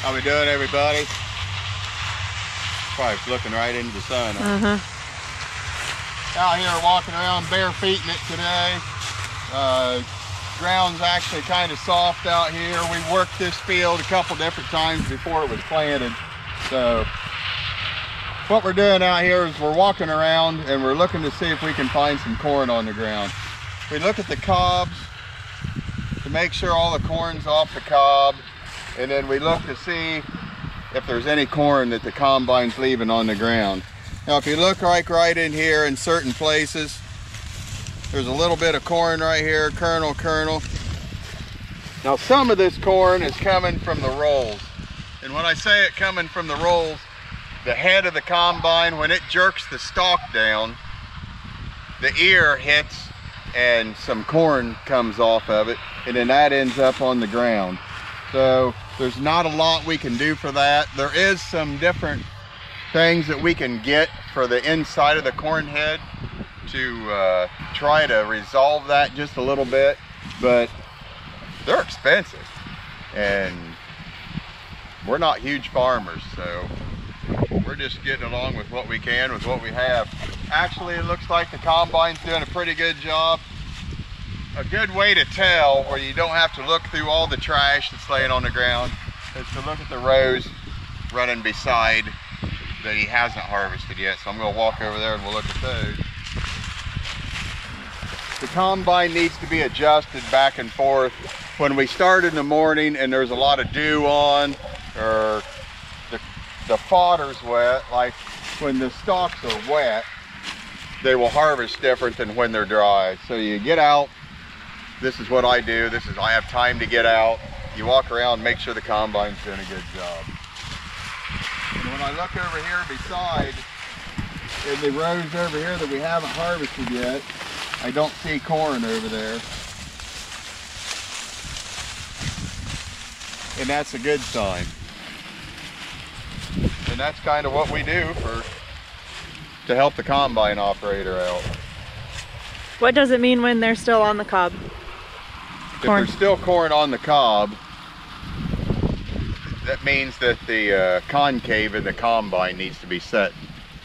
How we doing, everybody? Probably looking right into the sun. Out here walking around bare feeting it today. Ground's actually kind of soft out here. We worked this field a couple different times before it was planted. So what we're doing out here is we're walking around and we're looking to see if we can find some corn on the ground. We look at the cobs to make sure all the corn's off the cob, and then we look to see if there's any corn that the combine's leaving on the ground. Now if you look right in here in certain places, there's a little bit of corn right here, kernel. Now some of this corn is coming from the rolls. And when I say it coming from the rolls, the head of the combine, when it jerks the stalk down, the ear hits and some corn comes off of it, and then that ends up on the ground. So there's not a lot we can do for that. There is some different things that we can get for the inside of the corn head to try to resolve that just a little bit, but they're expensive and we're not huge farmers, so we're just getting along with what we can with what we have. Actually, it looks like the combine's doing a pretty good job. A good way to tell where you don't have to look through all the trash that's laying on the ground is to look at the rows running beside that he hasn't harvested yet. So I'm going to walk over there and we'll look at those. The combine needs to be adjusted back and forth. When we start in the morning and there's a lot of dew on, or the fodder's wet, like when the stalks are wet, they will harvest different than when they're dry. So you get out. This is what I do. I have time to get out. You walk around, make sure the combine's doing a good job. And when I look over here beside, in the rows over here that we haven't harvested yet, I don't see corn over there. And that's a good sign. And that's kind of what we do to help the combine operator out. What does it mean when they're still on the cob? If there's still corn on the cob, that means that the concave in the combine needs to be set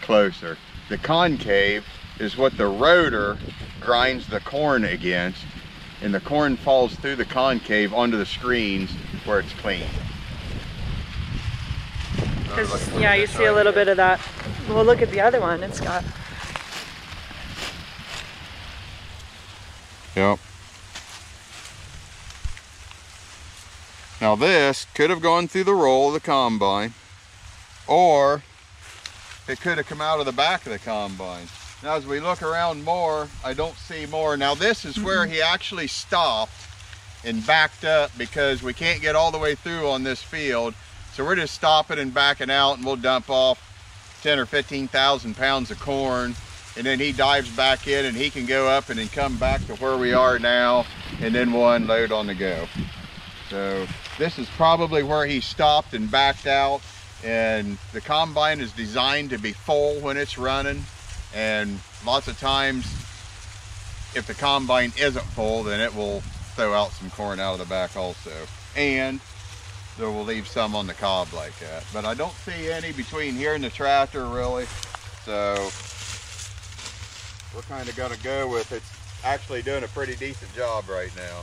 closer. The concave is what the rotor grinds the corn against, and the corn falls through the concave onto the screens where it's clean. Yeah, you see a little bit of that. Well, look at the other one. It's got... Yep. Now this could have gone through the roll of the combine, or it could have come out of the back of the combine. Now as we look around more, I don't see more. Now this is where he actually stopped and backed up because we can't get all the way through on this field. So we're just stopping and backing out, and we'll dump off 10 or 15,000 pounds of corn, and then he dives back in and he can go up and then come back to where we are now, and then we'll unload on the go. So this is probably where he stopped and backed out, and the combine is designed to be full when it's running, and lots of times if the combine isn't full, then it will throw out some corn out of the back also, and there will leave some on the cob like that. But I don't see any between here and the tractor really, so we're kind of going to go with it's actually doing a pretty decent job right now.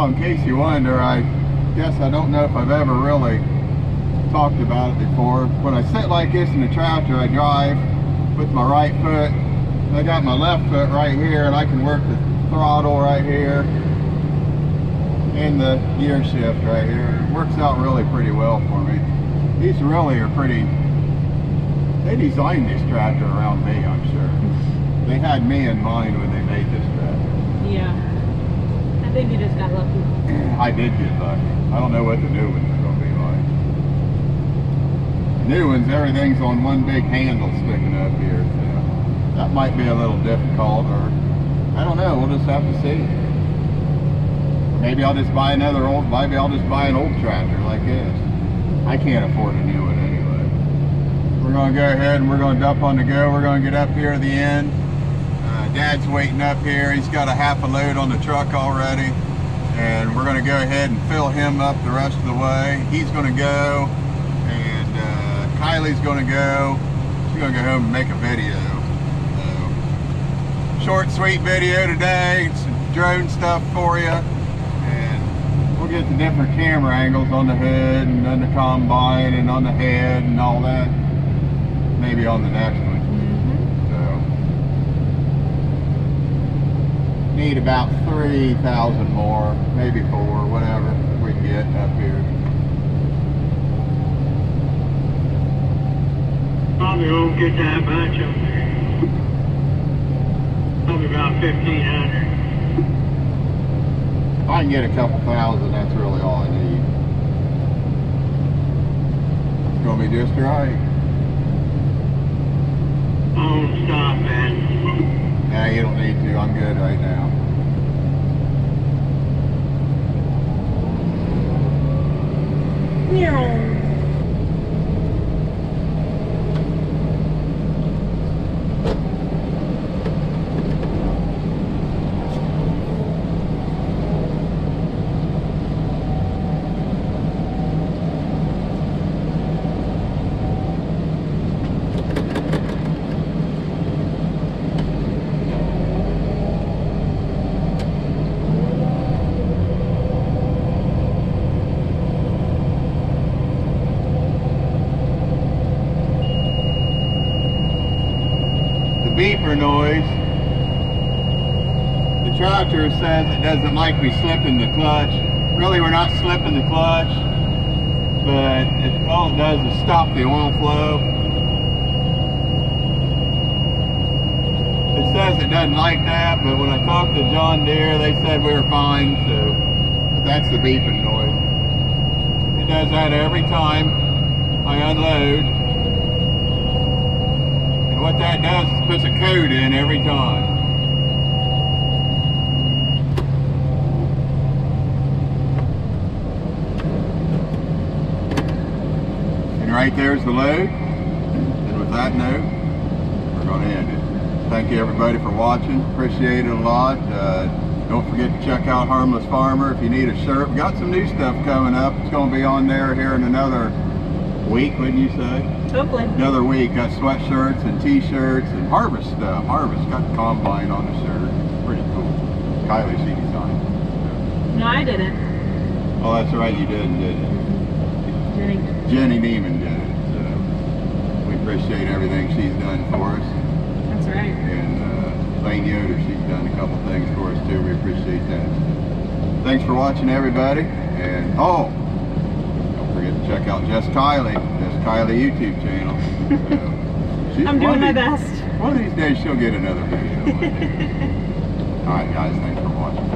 Oh, in case you wonder, I guess I don't know if I've ever really talked about it before. When I sit like this in the tractor, I drive with my right foot. I got my left foot right here, and I can work the throttle right here and the gear shift right here. It works out really pretty well for me. These really are pretty, they designed this tractor around me, I'm sure. They had me in mind when they made this tractor. Yeah. I think you just got lucky. I did get lucky. I don't know what the new ones are going to be like. The new ones, everything's on one big handle sticking up here. So that might be a little difficult, or I don't know. We'll just have to see. Maybe I'll just buy another old. Maybe I'll just buy an old tractor like this. I can't afford a new one anyway. We're going to go ahead and we're going to dump on the go. We're going to get up here at the end. Dad's waiting up here. He's got a half a load on the truck already, and we're going to go ahead and fill him up the rest of the way. He's going to go, and Kylie's going to go. She's going to go home and make a video. So, short, sweet video today. Some drone stuff for you, and we'll get the different camera angles on the hood and on the combine and on the head and all that. Maybe on the next one. Need about 3,000 more, maybe 4, whatever we can get up here. Probably won't get that much up there. Probably about 1,500. If I can get a couple thousand, that's really all I need. It's gonna be just right. Oh, stop, man. Nah, you don't need to. I'm good right now. Beeper noise. The tractor says it doesn't like me slipping the clutch. Really, we're not slipping the clutch, but all it does is stop the oil flow. It says it doesn't like that, but when I talked to John Deere, they said we were fine, so that's the beeping noise. It does that every time I unload. What that does is puts a code in every time. And right there's the load. And with that note, we're going to end it. Thank you everybody for watching. Appreciate it a lot. Don't forget to check out Harmless Farmer if you need a shirt. We got some new stuff coming up. It's going to be on there here in another week, wouldn't you say? Hopefully. Another week. Got sweatshirts and t-shirts and harvest stuff. Harvest got the combine on the shirt. Pretty cool. Kylie, she designed it. No, I didn't. Oh, that's right, you didn't you? Jenny. Jenny Neiman did it. So we appreciate everything she's done for us. That's right. And Lane Yoder, she's done a couple things for us too. We appreciate that. So, thanks for watching, everybody. And don't forget to check out Just Kylie YouTube channel. So, I'm doing my best. One of these days she'll get another video. Alright guys, thanks for watching.